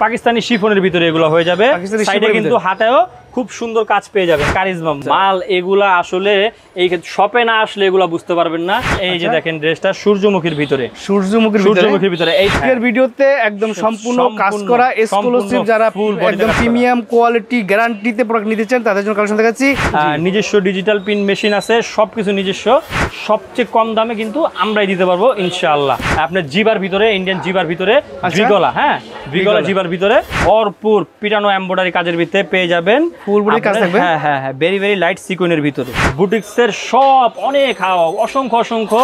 পাকিস্তানি শিফনের ভিতরে এগুলো হয়ে যাবে। সাইডে কিন্তু হাতেও খুব সুন্দর কাজ পেয়ে যাবে, কারিজমা মাল। এগুলা আসলে এই শপে না আসলে এগুলা বুঝতে পারবেন না। এই যে দেখেন ড্রেসটা সূর্যমুখীর ভিতরে, সূর্যমুখীর ভিতরে এই ভিডিওতে একদম সম্পূর্ণ কাজ করা এক্সক্লুসিভ, যারা একদম প্রিমিয়াম কোয়ালিটি গ্যারান্টিতে প্রোডাক্ট নিতে চান তাদের জন্য কালেকশন দেখাচ্ছি। নিজস্ব ডিজিটাল প্রিন্ট মেশিন আছে, সবকিছু নিজস্ব, সবচেয়ে কম দামে কিন্তু আমরাই দিতে পারবো ইনশাআল্লাহ। আপনার জিবার ভিতরে, ইন্ডিয়ান জিবার ভিতরে ভিগলা, হ্যাঁ ভিগলা জিবার ভিতরে ভরপুর পিটানো এমব্রয়ডারি কাজের ভিতরে পেয়ে যাবেন। ফুল বডি কাজ থাকবে, হ্যাঁ হ্যাঁ হ্যাঁ, ভেরি ভেরি লাইট সিকোয়েন্সের ভিতরে। বুটিক্সের সব অনেক অসংখ্য অসংখ্য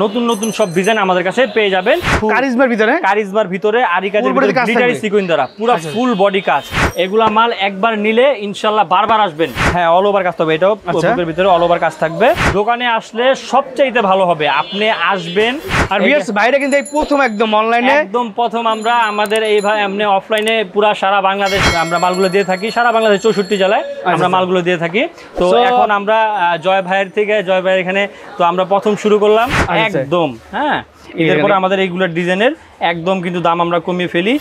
নতুন নতুন সব ডিজাইন আমাদের কাছে পেয়ে যাবেন। কারিজমার ভিতরে, কারিজমার ভিতরে আরি কাজের ভিতরে গ্লিটারি সিকোয়েন্স দ্বারা পুরো ফুল বডি কাজ। এগুলা মাল একবার নিলে ইনশাআল্লাহ বারবার আসবেন। হ্যাঁ, অল ওভার কাজ হবে, এটাও বুকের ভিতরে অল ওভার কাজ থাকবে। দোকানে আসলে সবচাইতে ভালো হবে, আপনি আসবেন। আর ভিউয়ার্স বাইরে কিন্তু এই প্রথম একদম অনলাইনে, একদম প্রথম আমরা আমাদের এই ভাই এমনি অফলাইনে পুরা সারা বাংলাদেশ আমরা মালগুলো দিয়ে থাকি, সারা বাংলাদেশ 64 জেলায় আমরা মালগুলো দিয়ে থাকি। তো এখন আমরা জয় ভাইয়ের থেকে, জয় ভাইয়ের এখানে তো আমরা প্রথম শুরু করলাম একদম। হ্যাঁ, এরপর আমাদের এইগুলোর ডিজাইনের একদম কিন্তু দাম আমরা কমিয়ে ফেলি,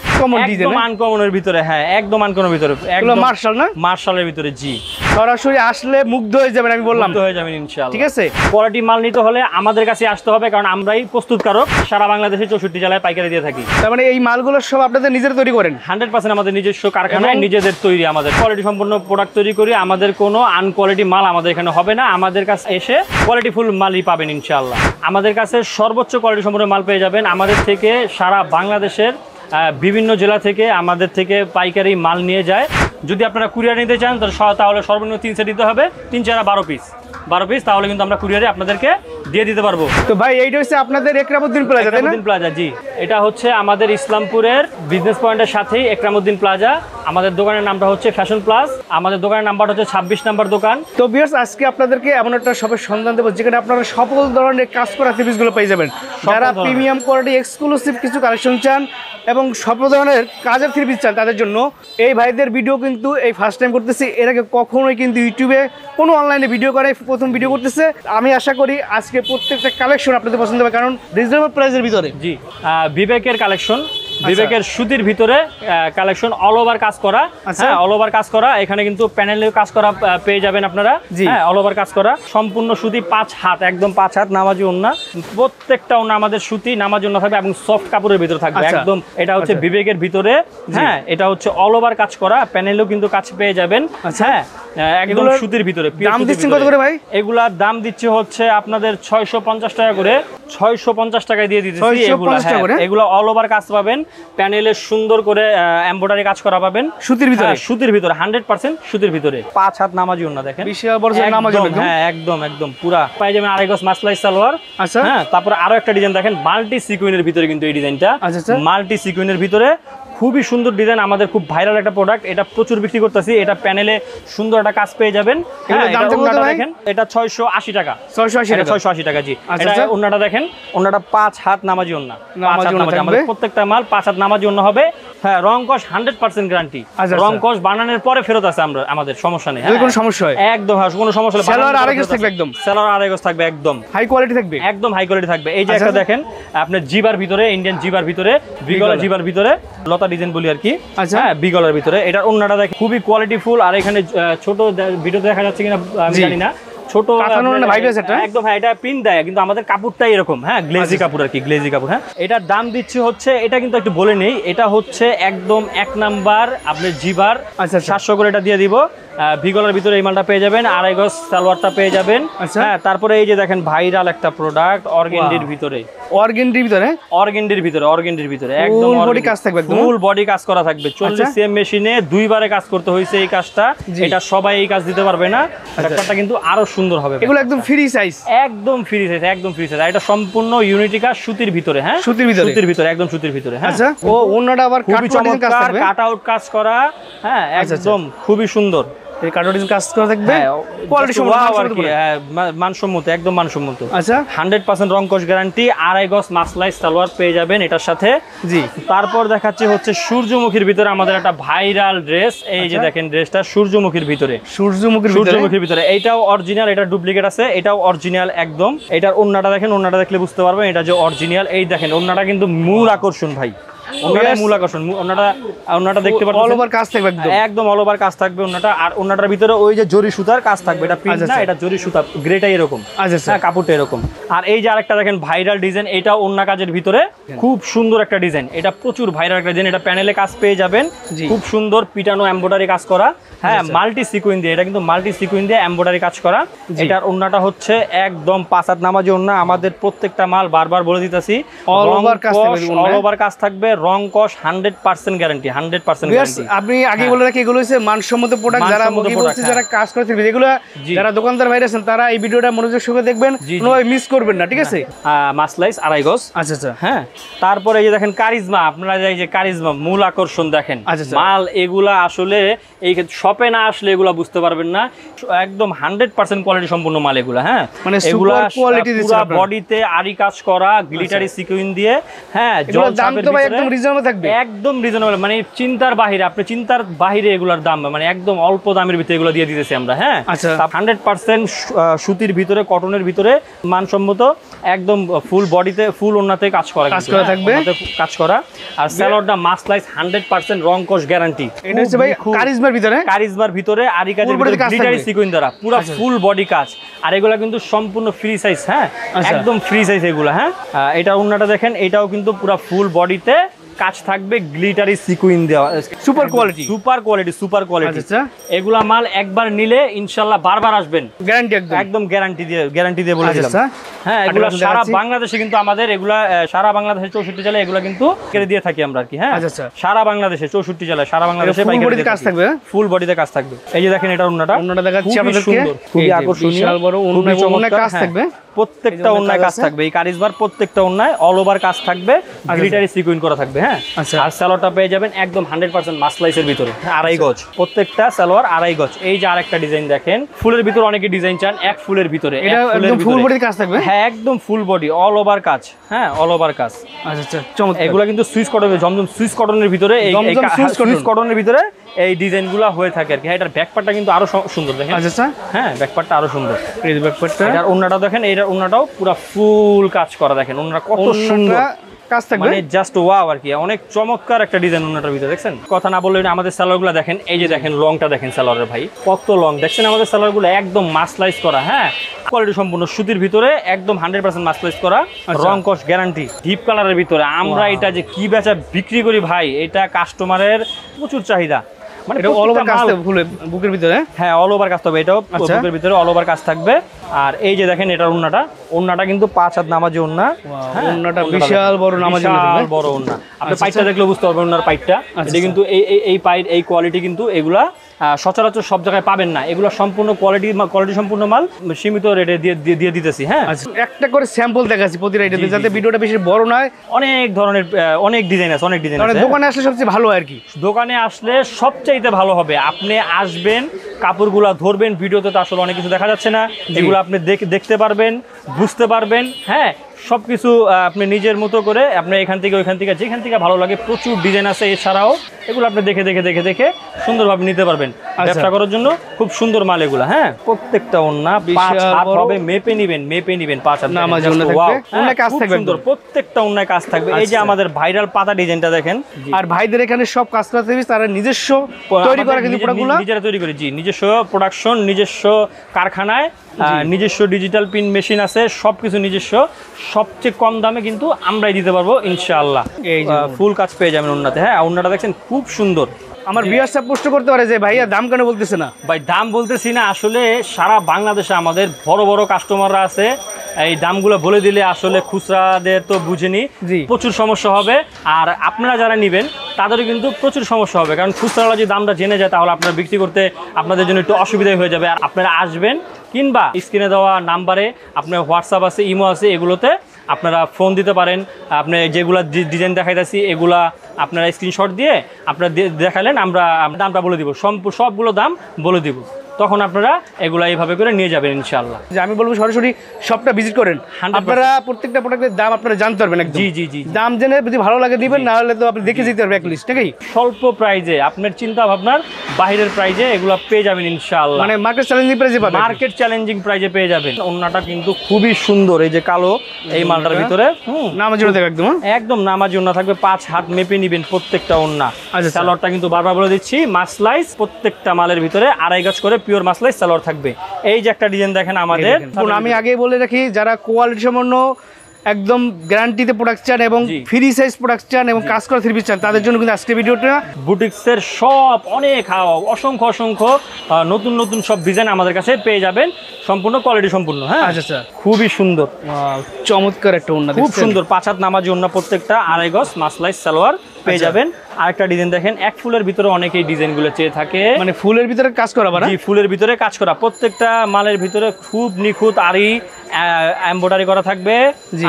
একদম আনকমনের ভিতরে। হ্যাঁ, একদম আনকমনের ভিতরে, একদম মার্শাল না, মার্শালের ভিতরে। জি, সরাসরি আসলে মুগ্ধ হয়ে যাবেন, আমি বললাম মুগ্ধ হয়ে যাবেন ইনশাআল্লাহ। ঠিক আছে, কোয়ালিটি মাল নিতে হলে আমাদের কাছে আসতে হবে, কারণ আমরাই প্রস্তুতকারক, সারা বাংলাদেশে 64 জেলায় পাইকারি দিয়ে থাকি। তার মানে এই মালগুলো সব আপনাদের নিজের তৈরি করেন? 100% আমাদের নিজস্ব কারখানায় নিজেদের তৈরি, আমাদের কোয়ালিটি সম্পন্ন প্রোডাক্ট তৈরি করি। আমাদের কোনো আনকোয়ালিটি মাল আমাদের এখানে হবে না। আমাদের কাছে এসে কোয়ালিটিফুল মালই পাবেন ইনশাআল্লাহ। আমাদের কাছে সর্বোচ্চ কোয়ালিটি সম্পন্ন মাল পেয়ে যাবেন। আমাদের থেকে সারা বাংলাদেশের বিভিন্ন জেলা থেকে আমাদের থেকে পাইকারি মাল নিয়ে যায়। যদি আপনারা কুরিয়ার নিতে চান তাহলে সর্বনিম্ন 3 সেট দিতে হবে, 3 4 12 পিস, তাহলে কিন্তু আমরা কুরিয়ারে আপনাদেরকে দিয়ে দিতে পারবো। তো ভাই এইটা হচ্ছে আপনাদের একরামউদ্দিন প্লাজা, তাই না? একরামউদ্দিন প্লাজা, জি। এটা হচ্ছে আমাদের ইসলামপুরের বিজনেস পয়েন্টের সাথেই একরামউদ্দিন প্লাজা। আমাদের দোকানের নামটা হচ্ছে ফ্যাশন প্লাস। আমাদের দোকানের নাম্বার হচ্ছে 26 নাম্বার দোকান। তো ভিউয়ার্স আজকে আপনাদেরকে এমন একটা শপের সন্ধান দেবো যেখানে আপনারা সকল ধরনের কাজ করা থ্রি পিসগুলো পেয়ে যাবেন। যারা প্রিমিয়াম কোয়ালিটি এক্সক্লুসিভ কিছু কালেকশন চান এবং সব ধরনের কাজের থ্রি পিস চান তাদের জন্য এই ভাইদের ভিডিও কিন্তু এই ফার্স্ট টাইম করতেছি। এর আগে কখনোই কিন্তু ইউটিউবে কোনো অনলাইনে ভিডিও করে প্রথম ভিডিও করতেছে। আমি আশা করি আজকে প্রত্যেকটা কালেকশন আপনাদের পছন্দ হবে, কারণ রিজনেবল প্রাইসের ভিতরে। জি, বিবেকের কালেকশন, বিবেকের সুতির ভিতরে কালেকশন, অল ওভার কাজ করা। হ্যাঁ, অল ওভার কাজ করা। এখানে কিন্তু প্যানেলের কাজ করা পেয়ে যাবেন আপনারা। হ্যাঁ, অল ওভার কাজ করা, সম্পূর্ণ সুতি, 5 হাত, একদম 5 হাত নামাজি ওন্না। প্রত্যেকটা ওন্না আমাদের সুতি নামাজি ওন্না থাকবে এবং সফট কাপড়ের ভিতরে থাকবে একদম। এটা হচ্ছে বিবেকের ভিতরে। হ্যাঁ, এটা হচ্ছে অল ওভার কাজ করা, প্যানেলেও কিন্তু কাজ পেয়ে যাবেন। হ্যাঁ, একদম সুতির ভিতরে। দাম দিচ্ছেন কত করে ভাই? এগুলার দাম দিচ্ছে হচ্ছে আপনাদের 650 টাকা করে, 650 টাকায় দিয়ে দিতেছি এগুলা। অল ওভার কাজ পাবেন, প্যানেলে সুন্দর করে এমব্রয়ডারি কাজ করা পাবেন সুতির ভিতরে। সুতির ভিতরে 100% সুতির ভিতরে, 5 হাত নামাজি ওন্না দেখেন, বিশাল বড় নামাজি ওন্না। হ্যাঁ, একদম একদম পুরা পাই যাবেন। আড়াই গজ মাসলাই সালোয়ার। আচ্ছা, হ্যাঁ, তারপর আরো একটা ডিজাইন দেখেন মাল্টি সিকুয়েন্সের ভিতরে, কিন্তু এই ডিজাইনটা মাল্টি সিকুয়েন্সের ভিতরে খুবই সুন্দর ডিজাইন, আমাদের খুব ভাইরাল একটা প্রোডাক্ট। এটা প্রচুর বিক্রি করতেছি। এটা প্যানেলে সুন্দর একটা কাজ পেয়ে যাবেন। দেখেন, এটা 680 টাকা। 680 টাকা, জি। এটা ওন্নাটা দেখেন, ওন্নাটা 5 হাত নামাজি ওন্না। আমাদের প্রত্যেকটা মাল 5 হাত নামাজি ওন্না হবে। হ্যাঁ, রং কস 100% গ্যারান্টি। রং কস বানানোর পরে ফেরত আছে আমাদের, সমস্যা নেই। কোনো সমস্যা হয় একদম, হ্যাঁ, কোনো সমস্যা নেই। সেলার আড়াই গজ থাকবে, একদম সেলার আড়াই গজ থাকবে, একদম হাই কোয়ালিটি থাকবে, একদম হাই কোয়ালিটি থাকবে। এই যে একটা দেখেন আপনার জিবার ভিতরে, ইন্ডিয়ান জিবার ভিতরে, বিগলা জিবার ভিতরে, লতা ডিজাইন বলি আর কি। হ্যাঁ, বিগলার ভিতরে। এটার ওন্নাটা দেখেন খুবই কোয়ালিটিফুল। আর এখানে ছোট ভিডিওতে দেখা যাচ্ছে কিনা আমি জানি না, ছোট একদম। হ্যাঁ, এটা প্রিন্ট দেয় কিন্তু আমাদের কাপড়টাই এরকম। হ্যাঁ, গ্লেজি কাপড় আর কি, গ্লেজি কাপড়। হ্যাঁ, এটার দাম দিচ্ছে হচ্ছে, এটা কিন্তু একটু বলে নেই, এটা হচ্ছে একদম 1 নাম্বার আপনার জিবার। 700 করে এটা দিয়ে দিব। ভিগলার ভিতরে এই মালটা পেয়ে যাবেন, আড়াই গজ সালোয়ারটা পেয়ে যাবেন। হ্যাঁ, তারপরে এই যে দেখেন ভাইরাল একটা প্রোডাক্ট অর্গেন্ডির ভিতরে, অর্গেন্ডির ভিতরে একদম বডি কাজ থাকবে, ফুল বডি কাজ করা থাকবে। 40 সিএম মেশিনে 2 বারে কাজ করতে হয়েছে এই কাজটা। এটা সবাই এই কাজ দিতে পারবে না, ব্যাপারটা কিন্তু আরো সুন্দর হবে। এগুলো একদম ফ্রি সাইজ, একদম ফ্রি সাইজ, একদম ফ্রি সাইজ। এটা সম্পূর্ণ ইউনিটিকা সুতির ভিতরে। হ্যাঁ, সুতির ভিতরে, একদম সুতির ভিতরে। হ্যাঁ, আচ্ছা। ও ওন্নাটা আবার কাট আউট কাজ করা। হ্যাঁ, একদম খুবই সুন্দর। এই কাটওয়ার্ডিং কাজ করা থাকবে, কোয়ালিটি মানসম্মত, একদম মানসম্মত। আচ্ছা, 100% রং কস গ্যারান্টি, আড়াই গজ মাসলাই সালোয়ার পেয়ে যাবেন এটার সাথে। জি, তারপর দেখাচ্ছি হচ্ছে সূর্যমুখীর ভিতরে আমাদের একটা ভাইরাল ড্রেস। এই যে দেখেন ড্রেসটা সূর্যমুখীর ভিতরে, সূর্যমুখীর ভিতরে। এইটাও অরিজিনাল, এটা ডুপ্লিকেট আছে, এটাও অরিজিনাল একদম। এটার ওন্নাটা দেখেন, ওন্নাটা দেখলে বুঝতে পারবেন এটা যে অরিজিনাল। এই দেখেন ওন্নাটা কিন্তু মূল আকর্ষণ ভাই। ওনাটা মূল আকর্ষণ। ওনাটা দেখতে পাচ্ছেন অল ওভার কাজ থাকবে একদম অল ওভার কাজ থাকবে ওনাটা। আর ওনাটার ভিতরে ওই যে জরি সুতার কাজ থাকবে, এটা প্রিন্ট না, এটা জরি সুতা, গ্রেটাই এরকম, হ্যাঁ কাপড়টা এরকম। আর এই যে আরেকটা দেখেন ভাইরাল ডিজাইন, এটা ওন্না কাজের ভিতরে খুব সুন্দর একটা ডিজাইন, এটা প্রচুর ভাইরাল একটা ডিজাইন। এটা প্যানেলে কাজ পেয়ে যাবেন, খুব সুন্দর পিটানো এমব্রয়ডারি কাজ করা, হ্যাঁ মাল্টি সিকুইন দিয়ে, এটা কিন্তু মাল্টি সিকুইন দিয়ে এমব্রয়ডারি কাজ করা। এটার ওন্নাটা হচ্ছে একদম 5 হাত নামাজি ওন্না। আমাদের প্রত্যেকটা মাল বারবার বলে দিতেছি অল ওভার কাজ থাকবে, রং কস 100% গ্যারান্টি, 100% গ্যারান্টি। আপনি আগে বলে রাখি এগুলো হচ্ছে মানসম্মত প্রোডাক্ট, যারা যারা কাজ করে থাকবে, এগুলো যারা দোকানদার ভাইরা আছেন তারা এই ভিডিওটা মনোযোগ সহকারে দেখবেন, কোনোভাবে মিস করবেন না, ঠিক আছে? মাসলাইস 2.5 গজ। আচ্ছা হ্যাঁ। তারপরে এই যে দেখেন কারিজমা, আপনারা এই যে কারিজমা মূল আকর্ষণ দেখেন মাল, এগুলা আসলে এই শপে না আসলে এগুলা বুঝতে পারবেন না, একদম 100% কোয়ালিটি সম্পূর্ণ মাল এগুলা। হ্যাঁ মানে এগুলা কোয়ালিটি পুরো বডিতে আরি কাজ করা, গ্লিটারি সিকুইন দিয়ে, হ্যাঁ এগুলোর দাম তো ভাই একদম রিজনেবল থাকবে, একদম রিজনেবল, মানে চিন্তার বাহিরে, আপনি চিন্তার বাহিরে এগুলার দাম, মানে একদম অল্প দামের ভিতরে এগুলো দিয়ে দিতেছি আমরা। হ্যাঁ 100% সুতির ভিতরে, কটনের ভিতরে, মানসম্মত, একদম ফুল বডিতে ফুল ওন্নাতে কাজ করা থাকবে, কাজ করা। আর সালোয়ারটা মাসলাইস 100% রং কস গ্যারান্টি। এটা হচ্ছে ভাই কারিজমার ভিতরে আরি কাজের ভিতরে গ্লিটারি সিকুইন দ্বারা পুরো ফুল বডি কাজ। আর এগুলা কিন্তু সম্পূর্ণ ফ্রি সাইজ, হ্যাঁ একদম ফ্রি সাইজ এগুলা। হ্যাঁ এটা ওন্নাটা দেখেন, এটাও কিন্তু পুরো ফুল বডিতে কাজ থাকবে, গ্লিটারি সিকুইন দেওয়া, সুপার কোয়ালিটি। এগুলা মাল একবার নিলে ইনশাআল্লাহ বারবার আসবেন, গ্যারান্টি একদম গ্যারান্টি দিয়ে বলে দিলাম। হ্যাঁ এগুলা সারা বাংলাদেশে কিন্তু আমাদের এগুলা সারা বাংলাদেশে 64 জেলায় এগুলা কিন্তু কেটে দিয়ে থাকি আমরা আর কি। হ্যাঁ সারা বাংলাদেশে 64 জেলায় সারা বাংলাদেশে ফুল বডিতে কাজ থাকবে, ফুল বডিতে কাজ থাকবে। এই যে দেখেন এটা ওন্নাটা দেখাচ্ছি আপনাদেরকে, খুবই আকর্ষণীয়, বিশাল বড় ওন্নায় কাজ থাকবে, প্রত্যেকটা ওন্নায় কাজ থাকবে। এই কারিজমার প্রত্যেকটা ওন্নায় অল ওভার কাজ থাকবে, গ্লিটারি সিকুইন করা থাকবে। হ্যাঁ আর সালোয়ারটা পেয়ে যাবেন একদম 100% মাসলাইসের ভিতরে, 2.5 গজ, প্রত্যেকটা সালোয়ার 2.5 গজ। এই যে আরেকটা ডিজাইন দেখেন, ফুলের ভিতরে অনেকে ডিজাইন চান, এক ফুলের ভিতরে, এটা একদম ফুল বডি কাজ থাকবে, হ্যাঁ একদম ফুল বডি অল ওভার কাজ, হ্যাঁ অল ওভার কাজ। আচ্ছা চমৎকার। এগুলা কিন্তু সুইস কটনের, জমজম সুইস কটনের ভিতরে, এই সুইস কটনের ভিতরে এই ডিজাইনগুলো হয়ে থাকে আর কি। এটার ব্যাকপার্টটা কিন্তু আরো সুন্দর দেখেন। আচ্ছা হ্যাঁ ব্যাকপার্টটা আরো সুন্দর, এই ব্যাকপার্টটা। এটার ওন্নাটা দেখেন, এটার ওন্নাটাও পুরো ফুল কাজ করা, দেখেন ওন্নাটা কত সুন্দর কাজ থাকবে, মানে জাস্ট ওয়াও আর কি, অনেক চমৎকার একটা ডিজাইন ওন্নাটার ভিতরে। দেখছেন, কথা না বললে আমাদের সালোয়ারগুলো দেখেন, এই যে দেখেন লংটা দেখেন সালোয়ারের, ভাই কত লং দেখছেন আমাদের সালোয়ারগুলো, একদম মাসলাইজ করা, হ্যাঁ কোয়ালিটি সম্পূর্ণ, সুতির ভিতরে একদম 100% মাসলাইজ করা, রং কস গ্যারান্টি, ডিপ কালারের ভিতরে। আমরা এটা যে কি বেচা বিক্রি করি ভাই, এটা কাস্টমারের প্রচুর চাহিদা, মানে এটা অল ওভার কাজ থাকবে বুকের ভিতরে, হ্যাঁ অল ওভার কাজ থাকবে, এটাও বুকের ভিতরে অল ওভার কাজ থাকবে। আর এই যে দেখেন এটার ওন্নাটা কিন্তু 5 হাত নামাজি ওন্না, ওন্নাটা বিশাল বড় নামাজি ওন্না, বড় ওন্না। আপনি পাইটটা দেখলে বুঝতে পারবেন ওন্নার পাইটটা, এটা কিন্তু এই পাইট, এই কোয়ালিটি কিন্তু এগুলা সচরাচর সব জায়গায় পাবেন না, এগুলো সম্পূর্ণ কোয়ালিটি সম্পূর্ণ মাল, সীমিত রেটে দিয়ে দিতেছি। হ্যাঁ একটা করে স্যাম্পল দেখাচ্ছি প্রতি আইটেমে, যাতে ভিডিওটা বেশি বড় নয়। অনেক ধরনের অনেক ডিজাইন আছে, দোকানে আসলে সবচেয়ে ভালো আর কি, দোকানে আসলে সবচাইতে ভালো হবে। আপনি আসবেন, কাপড়গুলা ধরবেন, ভিডিওতে তো আসলে অনেক কিছু দেখা যাচ্ছে না, এগুলো আপনি দেখতে পারবেন, বুঝতে পারবেন। হ্যাঁ সবকিছু আপনি নিজের মতো করে, আপনি এখান থেকে ওইখান থেকে যেখান থেকে ভালো লাগে, প্রচুর ডিজাইন আছে। এছাড়াও এগুলো আপনি দেখে সুন্দরভাবে নিতে পারবেন, ব্যবসা করার জন্য খুব সুন্দর মাল এগুলো। হ্যাঁ প্রত্যেকটা ওন্না 5 হাত হবে, মেপে নিবেন 5 হাত কাজ থাকবে সুন্দর, প্রত্যেকটা ওন্নায় কাজ থাকবে। এই যে আমাদের ভাইরাল পাতা ডিজাইনটা দেখেন, আর ভাইদের এখানে সব কাজ করতে হবে, তারা নিজস্ব তৈরি করা, কিন্তু প্রোডাক্টগুলো নিজেরা তৈরি করে, জি নিজস্ব প্রোডাকশন, নিজস্ব কারখানায়, নিজস্ব ডিজিটাল প্রিন্ট মেশিন আছে, সবকিছু নিজস্ব, সবচেয়ে কম দামে কিন্তু আমরাই দিতে পারবো ইনশাআল্লাহ। এই ফুল কাজ পেয়ে যাবেন ওন্নাতে। হ্যাঁ ওন্নাটা দেখছেন খুব সুন্দর। আমার ভিউয়ার্সরা প্রশ্ন করতে পারে যে ভাইয়া দাম কেন বলতেছে না? ভাই দাম বলতেছি না, আসলে সারা বাংলাদেশে আমাদের বড় কাস্টমাররা আছে, এই দামগুলো বলে দিলে আসলে খুচরাদের তো বুঝেনি, প্রচুর সমস্যা হবে। আর আপনারা যারা নেবেন তাদেরও কিন্তু প্রচুর সমস্যা হবে, কারণ খুচরাওয়ালা যদি দামটা জেনে যায় তাহলে আপনারা বিক্রি করতে আপনাদের জন্য একটু অসুবিধাই হয়ে যাবে। আর আপনারা আসবেন, কিংবা স্ক্রিনে দেওয়া নাম্বারে আপনার হোয়াটসঅ্যাপ আছে, ইমো আছে, এগুলোতে আপনারা ফোন দিতে পারেন। আপনি যেগুলো ডিজাইন দেখাইতেছি এগুলা আপনারা স্ক্রিনশট দিয়ে আপনারা দেখালেন, আমরা দামটা বলে দিব, সবগুলো দাম বলে দিব, তখন আপনারা এগুলা এইভাবে করে নিয়ে যাবেন ইনশাআল্লাহ। যে আমি বলবো সরাসরি শপটা ভিজিট করেন, আপনারা প্রত্যেকটা প্রোডাক্টের দাম আপনারা জানতে পারবেন একদম। জি দাম জেনে যদি ভালো লাগে দিবেন, না হলে তো আপনি দেখে যেতে পারবেন এক লিস্ট, নাকি স্বল্প প্রাইজে আপনার চিন্তা ভাবনার বাহিরের প্রাইজে এগুলো পেয়ে যাবেন ইনশাআল্লাহ। মানে মার্কেট চ্যালেঞ্জিং প্রাইজে পাবেন, মার্কেট চ্যালেঞ্জিং প্রাইজে পেয়ে যাবেন। ওন্নাটা কিন্তু খুবই সুন্দর, এই যে কালো এই মালটার ভিতরে নামাজি ওন্না থাকবে একদম, একদম নামাজি ওন্না থাকবে, 5 হাত মেপে নিবেন প্রত্যেকটা ওন্না। আচ্ছা, সালোয়ারটা কিন্তু বারবার বলে দিচ্ছি মাসলাইজ, প্রত্যেকটা মালের ভিতরে 2.5 গজ করে পিওর মাসলাইজ সালোয়ার থাকবে। এই যে একটা ডিজাইন দেখেন আমাদের, আমি আগে বলে রাখি যারা কোয়ালিটি সম্পন্ন একদম গ্যারান্টিতে প্রোডাক্ট চান এবং ফ্রি সাইজ প্রোডাক্ট চান এবং কাজ করা থ্রি পিস চান, তাদের জন্য কিন্তু আজকে ভিডিওটা। বুটিক্সের সব অনেক অসংখ্য নতুন নতুন সব ডিজাইন আমাদের কাছে পেয়ে যাবেন, সম্পূর্ণ কোয়ালিটি সম্পূর্ণ। হ্যাঁ আচ্ছা, খুবই সুন্দর, চমৎকার একটা ওন্না, খুব সুন্দর 5 হাত নামাজি ওন্না, প্রত্যেকটা 2.5 গজ মাসলাইজ সালোয়ার পেয়ে যাবেন। আরেকটা ডিজাইন দেখেন, এক ফুলের ভিতরে অনেকেই ডিজাইনগুলো চেয়ে থাকে, মানে ফুলের ভিতরে কাজ করা, জি ফুলের ভিতরে কাজ করা, প্রত্যেকটা মালের ভিতরে খুব নিখুঁত আরি এমব্রয়ডারি করা থাকবে,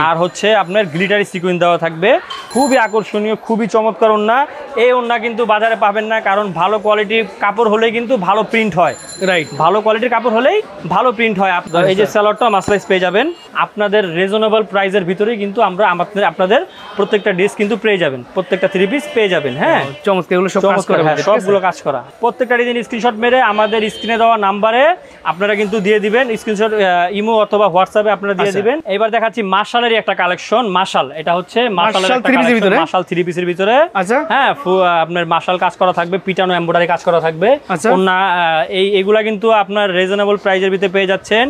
আর হচ্ছে আপনার গ্লিটারি সিকুয়েন্স দেওয়া থাকবে, খুবই আকর্ষণীয়, খুবই চমৎকার ওন্না। এই ওন্না কিন্তু বাজারে পাবেন না, কারণ ভালো কোয়ালিটির কাপড় হলেই কিন্তু ভালো প্রিন্ট হয়, রাইট, ভালো কোয়ালিটির কাপড় হলেই ভালো প্রিন্ট হয়। এই যে সালোয়ারটা মাসলাইজ পেয়ে যাবেন আপনাদের রিজনেবল প্রাইসের ভিতরেই, কিন্তু আমরা আপনাদের প্রত্যেকটা ড্রেস কিন্তু পেয়ে যাবেন, প্রত্যেকটা থ্রি পিস পেয়ে যাবেন। হ্যাঁ চমৎকার, এগুলো সব কাজ করা, সবগুলো কাজ করা, প্রত্যেকটা ডিজাইন স্ক্রিনশট মেরে আমাদের স্ক্রিনে দেওয়া নাম্বারে আপনারা কিন্তু দিয়ে দিবেন স্ক্রিনশট, ইমো অথবা হোয়াটসঅ্যাপে আপনারা দিয়ে দিবেন। এবার দেখাচ্ছি মার্শালেরই একটা কালেকশন, মার্শাল, এটা হচ্ছে মার্শালের একটা কালেকশন, মার্শাল থ্রি পিসের ভিতরে। আচ্ছা হ্যাঁ, আপনার মার্শাল কাজ করা থাকবে, পিটানো এমব্রয়ডারি কাজ করা থাকবে। ওন্না এইগুলা কিন্তু আপনার রিজনেবল প্রাইসের ভিতরে পেয়ে যাচ্ছেন।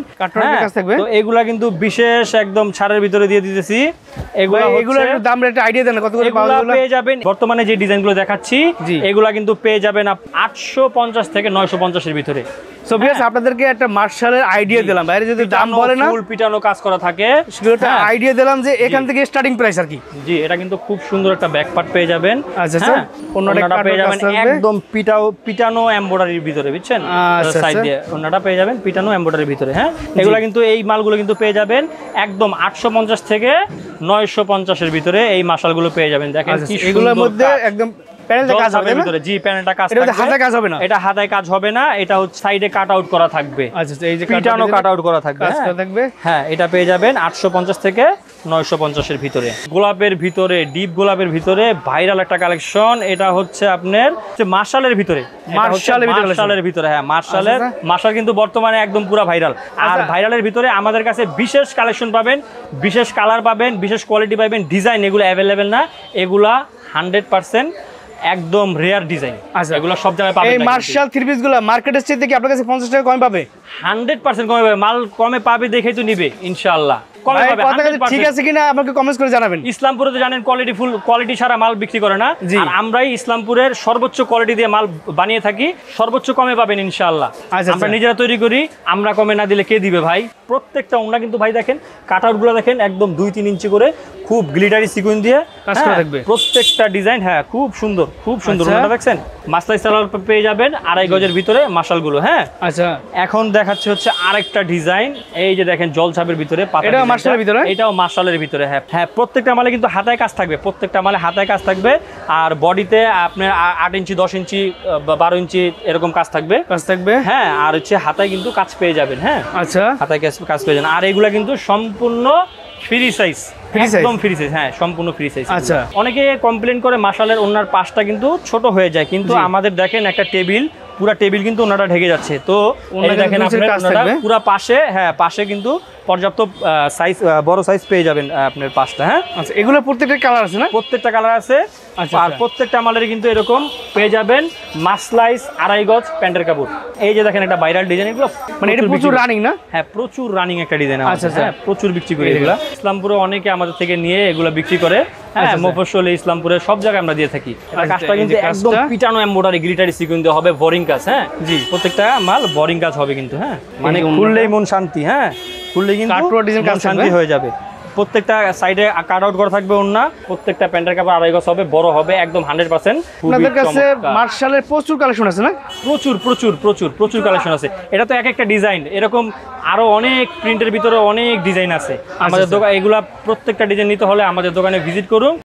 তো এগুলা কিন্তু বিশেষ একদম ছাড়ের ভিতরে দিয়ে দিতেছি। এগুলা দাম রেট আইডিয়া দেন কত করে পাওয়া যাবে? পেয়ে যাবেন বর্তমানে যে ডিজাইনগুলো দেখাচ্ছি এগুলা কিন্তু পেয়ে যাবেন 850 থেকে 950 এর ভিতরে। সো ভিউয়ার্স আপনাদেরকে একটা মার্শালের আইডিয়া দিলাম, বাইরে যদি দাম বলে না, ফুল পিটানো কাজ করা থাকে, সেটা আইডিয়া দিলাম যে এখান থেকে স্টার্টিং প্রাইস আর কি। জি এটা কিন্তু খুব সুন্দর একটা ব্যাক পার্ট পেয়ে যাবেন। আচ্ছা ওন্নাটা পেয়ে যাবেন একদম পিটানো এমব্রয়ডারির ভিতরে, বুঝছেন, সাইড দিয়ে ওন্নাটা পেয়ে যাবেন পিটানো এমব্রয়ডারির ভিতরে। হ্যাঁ এগুলা কিন্তু এই মালগুলো কিন্তু পেয়ে যাবেন একদম 850 থেকে 950 এর ভিতরে, এই মাশালগুলো পেয়ে যাবেন। দেখেন কি এগুলোর মধ্যে একদম প্যানেলটা কাজ হবে না, জি প্যানেলটা কাজ থাকবে, এটা হাতায় কাজ হবে না, এটা হাতায় কাজ হবে না, এটা হচ্ছে সাইডে কাট আউট করা থাকবে। আচ্ছা এই যে পিটানো কাট আউট করা থাকবে, হ্যাঁ এটা পেয়ে যাবেন 850 থেকে 950 এর ভিতরে। গোলাপের ভিতরে, ডিপ গোলাপের ভিতরে ভাইরাল একটা কালেকশন, এটা হচ্ছে আপনার মার্শালের ভিতরে, মার্শালের ভিতরে। হ্যাঁ মার্শাল কিন্তু বর্তমানে একদম পুরো ভাইরাল। আর ভাইরালের ভিতরে আমাদের কাছে বিশেষ কালেকশন পাবেন, বিশেষ কালার পাবেন, বিশেষ কোয়ালিটি পাবেন, ডিজাইন এগুলো অ্যাভেলেবেল না, এগুলা 100% একদম রেয়ার ডিজাইন। আচ্ছা এগুলো সব জায়গায় পাবেন। এই মার্শাল থ্রি পিস গুলো মার্কেটের চেয়ে কি আপনার কাছে 50 টাকা কম পাবে? 100% কমে পাবে, মাল কমে পাবে দেখেই তো নিবে ইনশাআল্লাহ। ঠিক আছে কিনা আমাকে কমেন্টস করে জানাবেন। ইসলামপুরে তো জানেন কোয়ালিটি ছাড়া মাল বিক্রি করে না, আর আমরাই ইসলামপুরের সর্বোচ্চ কোয়ালিটি দিয়ে মাল বানিয়ে থাকি, সর্বোচ্চ কমে পাবেন ইনশাআল্লাহ। আমরা নিজেরা তৈরি করি, আমরা কমে না দিলে কে দিবে ভাই? প্রত্যেকটা ওন্না কিন্তু ভাই দেখেন কাটআউটগুলো দেখেন একদম 2-3 ইঞ্চি করে খুব গ্লিটারি সিকোয়েন্স দিয়ে কাজ করা থাকবে, প্রত্যেকটা ডিজাইন। হ্যাঁ খুব সুন্দর, খুব সুন্দর। ওন্নাটা দেখছেন মাসলাই সালোয়ার পেয়ে যাবেন 2.5 গজের ভিতরে মাশালগুলো। হ্যাঁ আচ্ছা এখন দেখাচ্ছে হচ্ছে আরেকটা ডিজাইন, এই যে দেখেন জলছাপের ভিতরে পাতা, এটা মার্শালের ভিতরে, এটাও মার্শালের ভিতরে। হ্যাঁ প্রত্যেকটা মালে কিন্তু হাতায় কাজ থাকবে, প্রত্যেকটা মালে হাতায় কাজ থাকবে, আর বডিতে আপনার 8 ইঞ্চি 10 ইঞ্চি 12 ইঞ্চি এরকম কাজ থাকবে। হ্যাঁ আর হচ্ছে হাতায় কিন্তু কাজ পেয়ে যাবেন। হ্যাঁ আচ্ছা হাতায় কাজ পেয়ে যাবেন। আর এগুলা কিন্তু সম্পূর্ণ ফ্রি সাইজ, একদম ফ্রি সাইজ। হ্যাঁ সম্পূর্ণ ফ্রি সাইজ। আচ্ছা অনেকে কমপ্লেন করে মাশালের ওন্নার পাশটা কিন্তু ছোট হয়ে যায়, কিন্তু আমাদের দেখেন একটা টেবিল, পুরো টেবিল কিন্তু ওনাটা ঢেকে যাচ্ছে। তো দেখেন আপনারা পুরো পাশে, হ্যাঁ পাশে কিন্তু পর্যাপ্ত সাইজ, বড় সাইজ পেয়ে যাবেন আপনার পাশটা। হ্যাঁ আচ্ছা এগুলো প্রত্যেকটা কালার আছে না? প্রত্যেকটা কালার আছে। আর প্রত্যেকটা মালের কিন্তু এরকম পেয়ে যাবেন মাসলাইজ 2.5 গজ প্যান্টের কাপড়। এই যে দেখেন একটা ভাইরাল ডিজাইন, এগুলো মানে এটা প্রচুর রানিং না? হ্যাঁ প্রচুর রানিং একটা ডিজাইন। আচ্ছা হ্যাঁ প্রচুর বিক্রি করি এগুলো। ইসলামপুরে অনেকে আমাদের থেকে নিয়ে এগুলো বিক্রি করে। হ্যাঁ মফস্বলে ইসলামপুরে সব জায়গায় আমরা দিয়ে থাকি। কাজটা কিন্তু একদম পিটানো এমব্রয়ডারি গ্লিটারি সিকোয়েন্স দিয়ে হবে, বোরিং কাজ। হ্যাঁ জি প্রত্যেকটা মাল বোরিং কাজ হবে কিন্তু। হ্যাঁ মানে খুললেই মন শান্তি, হ্যাঁ খুললেই কিন্তু মন শান্তি হয়ে যাবে। প্রত্যেকটা সাইডে কাট আউট করা থাকবে ওন্না, প্রত্যেকটা প্যান্টের কাপড় 2.5 গজ হবে, বড় হবে একদম 100%। আপনাদের কাছে মার্শালের প্রচুর কালেকশন আছে না? প্রচুর কালেকশন আছে। এটা তো এক একটা ডিজাইন, এরকম আরো অনেক প্রিন্টের ভিতরে অনেক ডিজাইন আছে আমাদের দোকানে। এগুলা প্রত্যেকটা ডিজাইন নিতে হলে আমাদের দোকানে ভিজিট করুন।